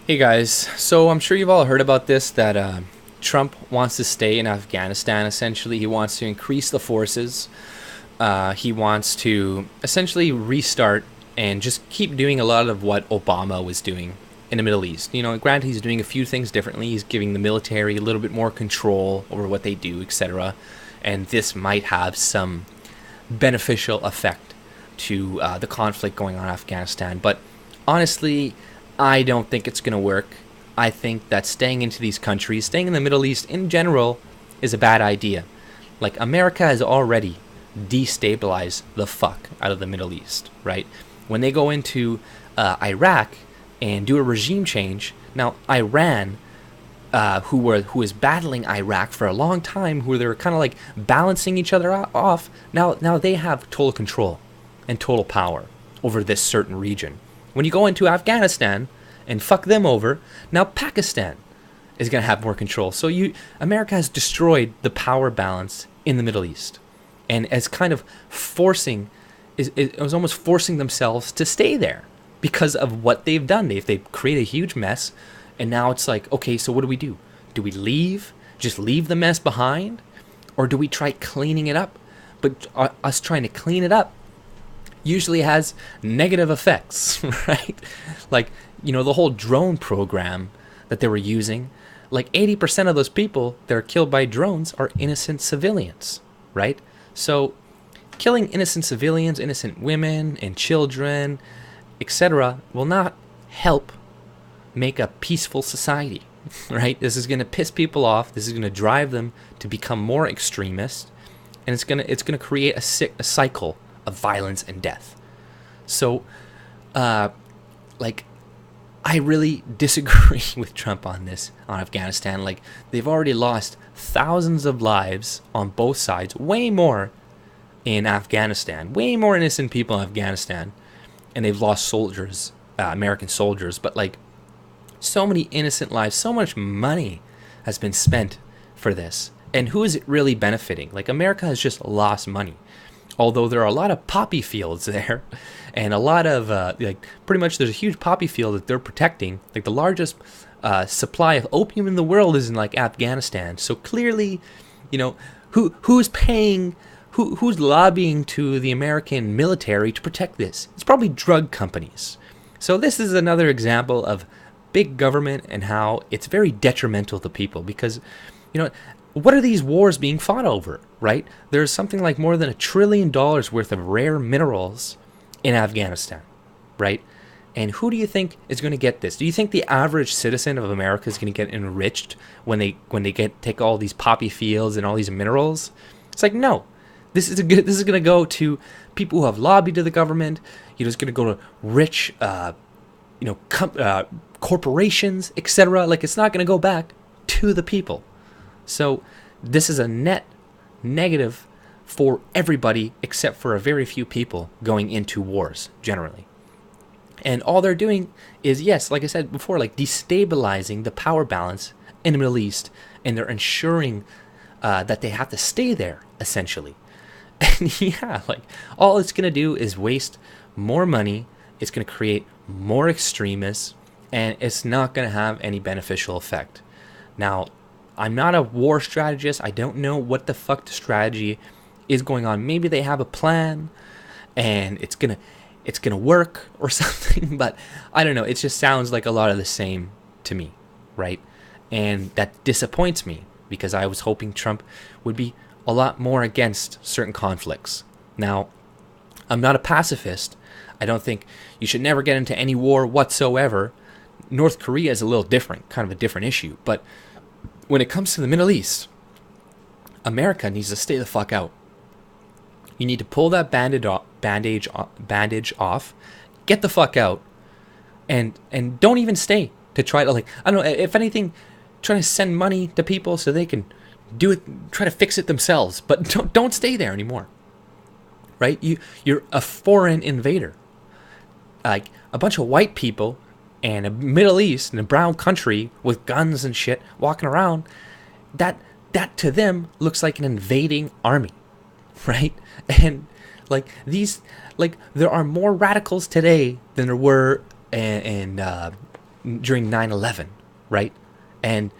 Hey guys, so I'm sure you've all heard about this that Trump wants to stay in Afghanistan. Essentially, he wants to increase the forces. He wants to essentially restart and just keep doing a lot of what Obama was doing in the Middle East. You know, granted, he's doing a few things differently. He's giving the military a little bit more control over what they do, etc. And this might have some beneficial effect to the conflict going on in Afghanistan. But honestly, I don't think it's going to work. I think that staying into these countries, staying in the Middle East in general, is a bad idea. Like, America has already destabilized the fuck out of the Middle East, right? When they go into Iraq and do a regime change, now Iran, who was battling Iraq for a long time, who they were kind of like balancing each other off, now they have total control and total power over this certain region. When you go into Afghanistan and fuck them over, now Pakistan is going to have more control. So America has destroyed the power balance in the Middle East, and as kind of it was almost forcing themselves to stay there because of what they've done. They've created a huge mess, and now it's like, okay, so what do we do? Do we leave? Just leave the mess behind? Or do we try cleaning it up? But us trying to clean it up usually has negative effects, right? Like, the whole drone program that they were using, like 80% of those people that are killed by drones are innocent civilians, right? So killing innocent civilians, innocent women and children, etc., will not help make a peaceful society, right? This is going to piss people off. This is going to drive them to become more extremist, and it's going to create a cycle of violence and death. So, I really disagree with Trump on this, on Afghanistan. Like, they've already lost thousands of lives on both sides, way more in Afghanistan, way more innocent people in Afghanistan, and they've lost soldiers, American soldiers, but like, so many innocent lives, so much money has been spent for this. And who is it really benefiting? Like, America has just lost money. Although there are a lot of poppy fields there, and a lot of, pretty much there's a huge poppy field that they're protecting. Like, the largest supply of opium in the world is in, like, Afghanistan. So clearly, who's paying, who's lobbying to the American military to protect this? It's probably drug companies. So this is another example of big government and how it's very detrimental to people, because, what are these wars being fought over, right? There's something like more than $1 trillion worth of rare minerals in Afghanistan, right? And who do you think is going to get this? Do you think the average citizen of America is going to get enriched when they take all these poppy fields and all these minerals? It's like, no. This is going to go to people who have lobbied to the government. It's going to go to rich, corporations, etc. Like, it's not going to go back to the people. So this is a net negative for everybody except for a very few people going into wars generally. And all they're doing is, yes, like I said before, like destabilizing the power balance in the Middle East, and they're ensuring that they have to stay there, essentially. And yeah, like, all it's going to do is waste more money. It's going to create more extremists, and it's not going to have any beneficial effect. Now, I'm not a war strategist. I don't know what the fuck the strategy is going on. Maybe they have a plan and it's gonna work or something, but I don't know. It just sounds like a lot of the same to me, right? And that disappoints me, because I was hoping Trump would be a lot more against certain conflicts. Now, I'm not a pacifist. I don't think you should never get into any war whatsoever. North Korea is a little different, kind of a different issue, but when it comes to the Middle East, America needs to stay the fuck out. You need to pull that bandage off, get the fuck out, and don't even stay to try to, like, I don't know, if anything, try to send money to people so they can do it, try to fix it themselves, but don't stay there anymore, right? You're a foreign invader, like a bunch of white people and a Middle East and a brown country with guns and shit walking around, that to them looks like an invading army, right? And like, there are more radicals today than there were in during 9/11, right? And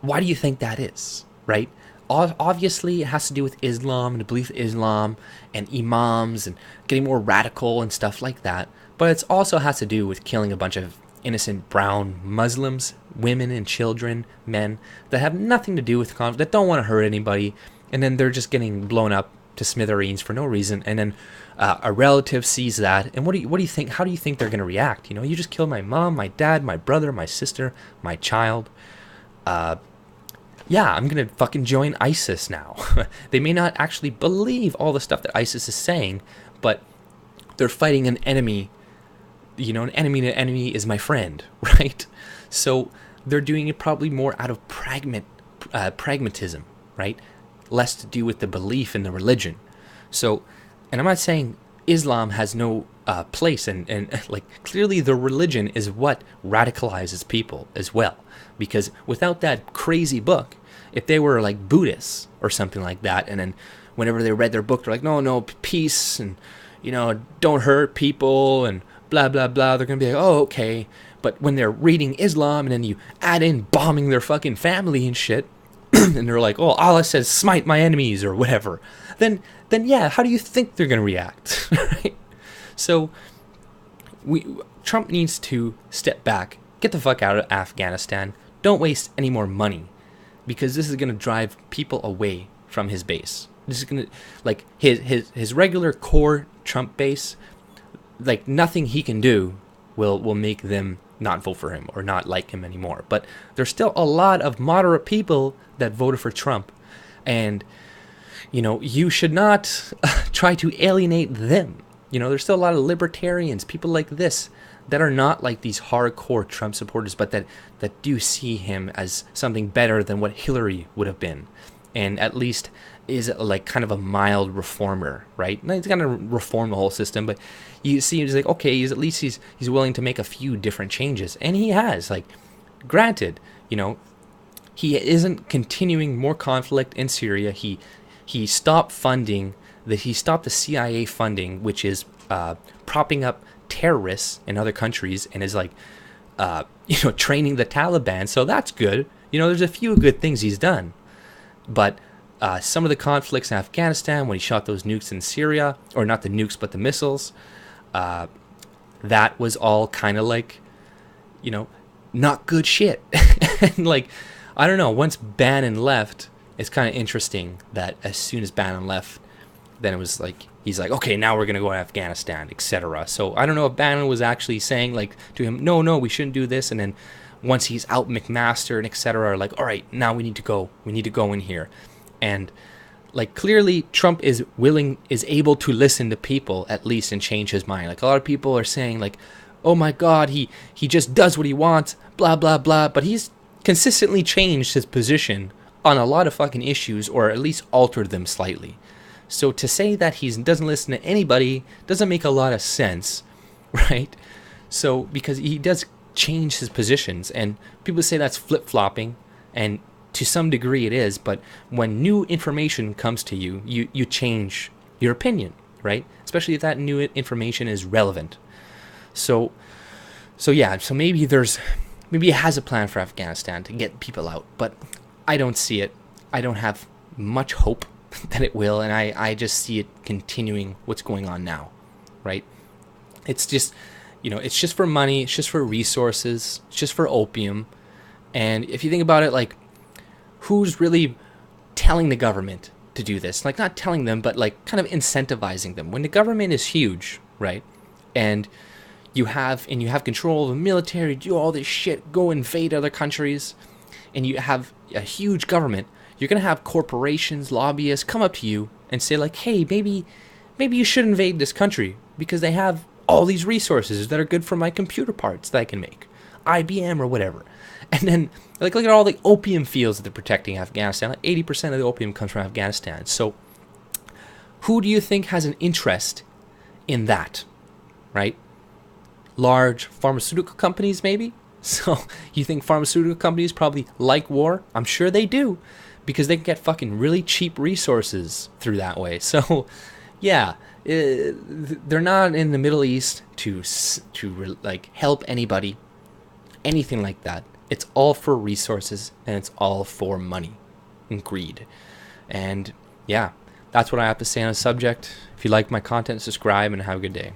why do you think that is, right? Obviously, it has to do with Islam and the belief of Islam and imams and getting more radical and stuff like that. But it also has to do with killing a bunch of innocent brown Muslims, women and children, men that have nothing to do with conflict, that don't want to hurt anybody, and then they're just getting blown up to smithereens for no reason. And then a relative sees that, and what do you think? How do you think they're going to react? You know, you just killed my mom, my dad, my brother, my sister, my child. Yeah, I'm going to fucking join ISIS now. They may not actually believe all the stuff that ISIS is saying, but they're fighting an enemy. You know, an enemy to enemy is my friend, right? So they're doing it probably more out of pragmatism, right? Less to do with the belief in the religion. So, and I'm not saying Islam has no place, and like clearly the religion is what radicalizes people as well. Because without that crazy book, if they were like Buddhists or something like that, and then whenever they read their book, they're like, no, peace, and, you know, don't hurt people, and blah, blah, blah, they're going to be like, oh, okay. But when they're reading Islam, and then you add in bombing their fucking family and shit, and they're like, oh, Allah says, smite my enemies, or whatever, then yeah, how do you think they're going to react? Right? So Trump needs to step back, get the fuck out of Afghanistan, don't waste any more money, because this is going to drive people away from his base. This is going to, like, his regular core Trump base, like, nothing he can do will make them not vote for him or not like him anymore. But there's still a lot of moderate people that voted for Trump, and, you know, you should not try to alienate them. You know, there's still a lot of libertarians, people like this, that are not like these hardcore Trump supporters, but that do see him as something better than what Hillary would have been, and at least is like kind of a mild reformer, right? Not he's gonna reform the whole system, but you see he's like, okay, he's at least he's willing to make a few different changes, and he has. Like, granted, you know, he isn't continuing more conflict in Syria. He stopped funding he stopped the CIA funding, which is propping up terrorists in other countries, and is like you know, training the Taliban. So that's good. You know, there's a few good things he's done, but some of the conflicts in Afghanistan, when he shot those nukes in Syria, or not the nukes but the missiles, that was all kind of like, you know, not good shit. And like, I don't know, once Bannon left, it's kind of interesting that as soon as Bannon left, then it was like, he's like, okay, now we're going to go to Afghanistan, etc. So I don't know if Bannon was actually saying like to him, no, we shouldn't do this. And then once he's out McMaster and etc. are like, all right, now we need to go in here. And like, clearly Trump is able to listen to people at least and change his mind. Like, a lot of people are saying like, oh my God, he just does what he wants, blah, blah, blah. But he's consistently changed his position on a lot of fucking issues, or at least altered them slightly. So to say that he doesn't listen to anybody doesn't make a lot of sense, right? So, because he does change his positions, and people say that's flip-flopping, and to some degree it is, but when new information comes to you, you change your opinion, right? Especially if that new information is relevant. So yeah, so maybe he has a plan for Afghanistan to get people out, but I don't see it. I don't have much hope that it will, and I just see it continuing what's going on now, right? It's just, you know, it's just for money, it's just for resources, it's just for opium. And if you think about it, like, who's really telling the government to do this? Like, not telling them, but like kind of incentivizing them. When the government is huge, right, and you have control of the military, do all this shit, go invade other countries, and you have a huge government, you're going to have corporations, lobbyists come up to you and say like, hey, maybe you should invade this country because they have all these resources that are good for my computer parts that I can make, IBM or whatever. And then, like, look at all the opium fields that they're protecting Afghanistan. Like 80% of the opium comes from Afghanistan. So who do you think has an interest in that, right? Large pharmaceutical companies, maybe? So you think pharmaceutical companies probably like war? I'm sure they do, because they can get fucking really cheap resources through that way. So yeah, they're not in the Middle East to like help anybody. anything like that. It's all for resources, and it's all for money and greed. And yeah, that's what I have to say on the subject. If you like my content, subscribe and have a good day.